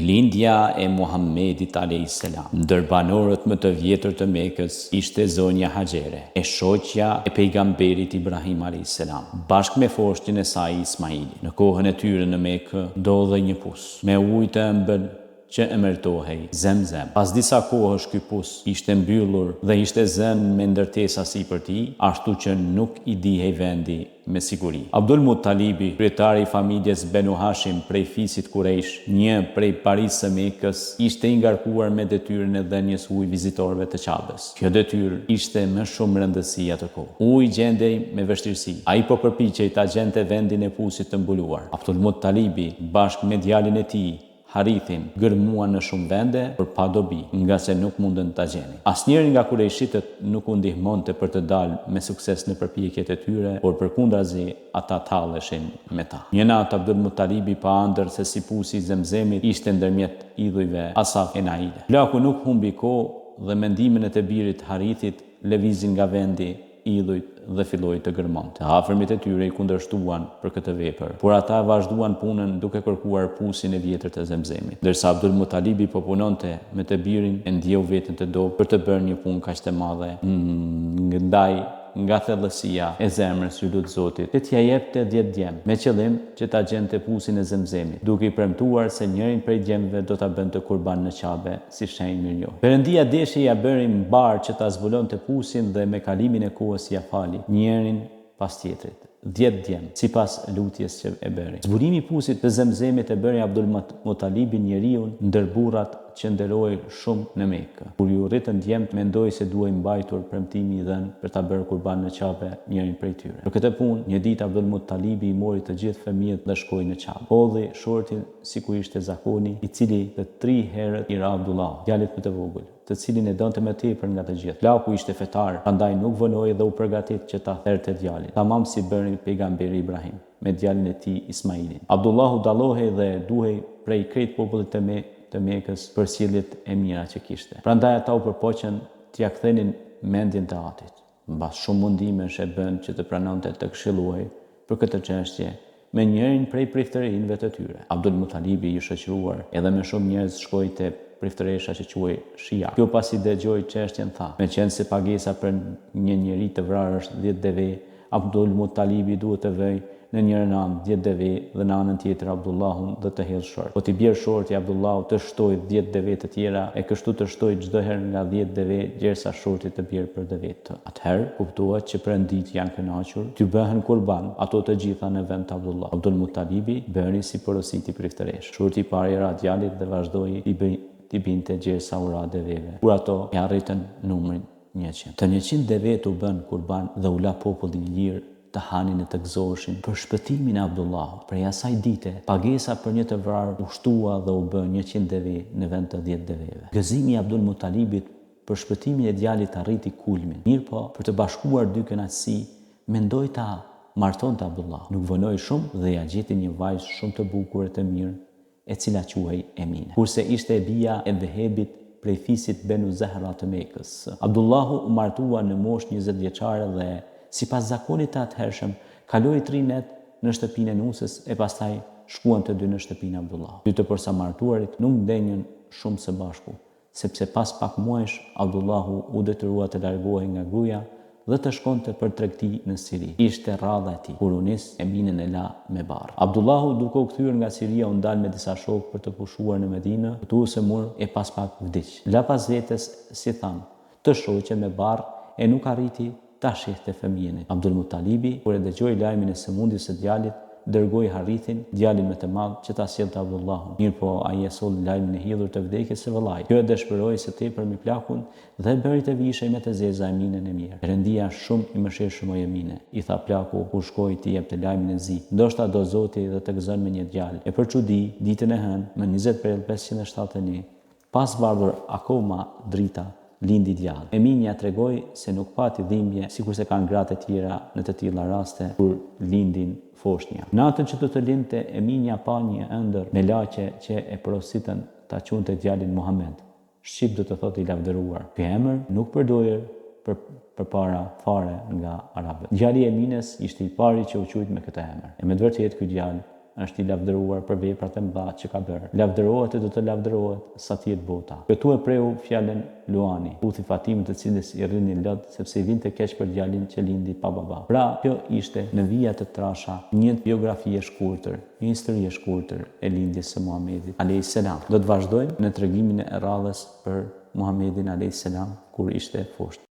Lindja e Muhammedit a.s. Ndër banorët më të vjetër të Mekës ishte zonja Hajere, e shoqja e pejgamberit Ibrahim a.s. bashkë me foshtin e saj Ismaili. Në kohën e tyre në Mekë ndodhej një pus me ujë të ëmbël që emërtohej Zemzem. Pas disa kohësh ky pus ishte mbyllur dhe ishte zënë me ndërtesa sipër tij, ashtu që nuk i dihej vendi me siguri. Abdul Muttalibi, kryetari i familjes Benu Hashim prej fisit Kurejsh, një prej parisë së Mekës, ishte i ngarkuar me detyrën e dhënies ujë vizitorëve të Qabes. Kjo detyrë ishte më shumë rëndësi atë kohë. Uji gjendej me vështirësi. Ai po përpiqej ta gjente vendin e pusit të mbuluar. Abdul Muttalibi bashkë me djalin e tij Harithin gërmuan në shumë vende për pa dobi, nga se nuk mundën ta gjeni. Asnjëri nga kurejshitët nuk u ndihmonte për të dalë me sukses në përpjekjet e tyre, por përkundrazi ata talleshin me ta. Një natë Abdul Muttalibi pa ëndër se si pusi i Zemzemit ishte ndërmjet idhujve Asaf e Naile. Plaku nuk humbi kohë dhe mendimin e të birit Harithit lëvizin nga vendi idhujt dhe filloi të gërmonte. Të afërmit e tyre i kundërshtuan për këtë vepër, por ata vazhduan punën duke kërkuar pusin e vjetër të Zemzemit. Ndërsa Abdul Muttalibi po punonte me të birin, e ndjeu veten të dobët për të bërë një punë kaq të madhe. Ndaj nga thellësia e zemrës i lut Zotit që t'ja jepte 10 djem, me qëllim që ta gjente pusin e Zemzemit, duke i premtuar se njërin prej djemve do ta bënte kurban në Qabe si shenjë mirënjohje. Perëndia deshi ja bëri mbar që ta zbulonte pusin dhe me kalimin e kohës ja fali njërin pas tjetrit. 10 djem, sipas lutjes që e bëri. Zbulimi i pusit të Zemzemit e bëri Abdul Muttalibin njeriu ndër burrat që nderoi shumë në Mekë. Kur ju rritën djemt, mendoi se duhej mbajtur premtimi i dhënë për ta bërë kurban në Qabe njërin prej tyre. Për këtë punë, një ditë Abdul Muttalibi i mori të gjithë fëmijët dhe shkoi në Qabe. Hodhi shortin sikur ishte zakoni, i cili të 3 herët i ra Abdullah, djalit më të vogël, të cilin e donte më tepër nga të gjithë. Plaku ishte fetar, prandaj nuk vonoi dhe u përgatit që ta therte djalin, tamam si bëri pejgamberi Ibrahim me djalin e tij Ismailin. Abdullahu dallohej dhe duhej prej krejt popullit të Mekës për sjelljet e mira që kishte. Prandaj ata u përpoqën t'ia kthenin mendjen të atit. Mbas shumë mundimesh e bën që të pranonte të këshilluej për këtë çështje me njërin prej priftërinjve të tyre. Abdul Muttalibi i shoqëruar edhe me shumë njerëz shkoi te priftëresha që quhej Shia. Kjo pasi dëgjoi çështjen tha, meqense pagesa për një njeri të vrarë është 10 deve, Abdul Muttalibi duhet të vëj në njërën anë 10 deve dhe në anën tjetër Abdullahun dhe të hedhë short. Po t'i bjerë shorti Abdullahu të shtoj 10 deve të tjera, e kështu të shtoj çdo herë nga 10 deve gjersa shorti të bjerë për deve të. Atëherë kuptohet që Perëndit janë kënaqur, t'ju bëhen kurban ato të gjitha në vend të Abdullah. Abdul Muttalibi bëri si porositi priftëresh. Shorti i parë i ra djalit dhe vazhdoi t'i binte gjersa u ra deveve, kur ato ja arritën numrin 100. Të 100 deve u bën kurban dhe u la populli i lirë të hanin e të gëzoheshin për shpëtimin e Abdullahut. Prej asaj dite, pagesa për një të vrarë u shtua dhe u bë 100 deve në vend të 10 deveve. Gëzimi i Abdul Muttalibit për shpëtimin e djalit arriti kulmin. Mirë po, për të bashkuar dy kënaqësi, mendoi ta martonte Abdullah. Nuk vonoi shumë dhe ja gjeti një vajzë shumë të bukur e të mirë, e cila quhej Emine. Kurse ishte e bija e Behebit prej fisit Benu Zahra të Mekës. Abdullahu u martua në moshë 20 vjeçare dhe sipas zakonit të atëhershëm, kaloi 3 net në shtëpinë e nusës e pastaj shkuan të dy në shtëpinë e Abdullahut. Dy të përsamartuarit nuk ndenjën shumë së bashku, sepse pas pak muajsh Abdullahu u detyrua të largohej nga gruaja dhe të shkonte për tregti në Siri. Ishte rradha e tij kur u nis Eminen e la me barr. Abdullahu duke u kthyer nga Siria u ndal me disa shokë për të pushuar në Medinë, tuese mur e pas pak vdiq. La pas vetes si tham, të shoqe me barr e nuk arriti ta shihte fëmijën. Abdul Muttalibi, kur e dëgjoi lajmin e sëmundjes së djalit, dërgoi Harithin, djalin më të madh, që ta sjellte Abdullahun. Mirë po, ai e solli lajmin e hidhur të vdekjes së vëllait. Kjo e dëshpëroi së tepër me plakun dhe bëri të vishej me të zeza Eminen e mirë. Perëndia shumë i mëshirshëm o Emine, i tha plaku kur shkoi t'i jepte lajmin e zi. Ndoshta do Zoti dhe të gëzon me një djalë. E për çudi, ditën e hënë, më 20 prill 571, pas vardhur akoma drita, lindi djalë. Eminja tregoi se nuk pati dhimbje sikurse kanë gratë e tjera në të tilla raste kur lindin foshnja. Natën që do të lindte, Eminja pa një ëndër me laqe që e porositën ta quante djalin Muhammed. Shqip do të thotë i lavdëruar. Ky emër nuk përdojer përpara fare nga arabët. Djali i Emines ishte i pari që u quajt me këtë emër. E me të vërtetë ky djalë është i lavdëruar për veprat e mëdha që ka bërë. Lavdërohet e do të lavdërohet sa të jetë bota. Këtu e preu fjalën Luani, uthi Fatimën të cilës i rrini lot sepse i vinte keq për djalin që lindi pa baba. Pra, kjo ishte në vija të trasha një biografi e shkurtër, një histori e shkurtër e lindjes së Muhamedit alayhis salam. Do të vazhdojmë në tregimin e radhës për Muhamedin alayhis salam kur ishte fosht.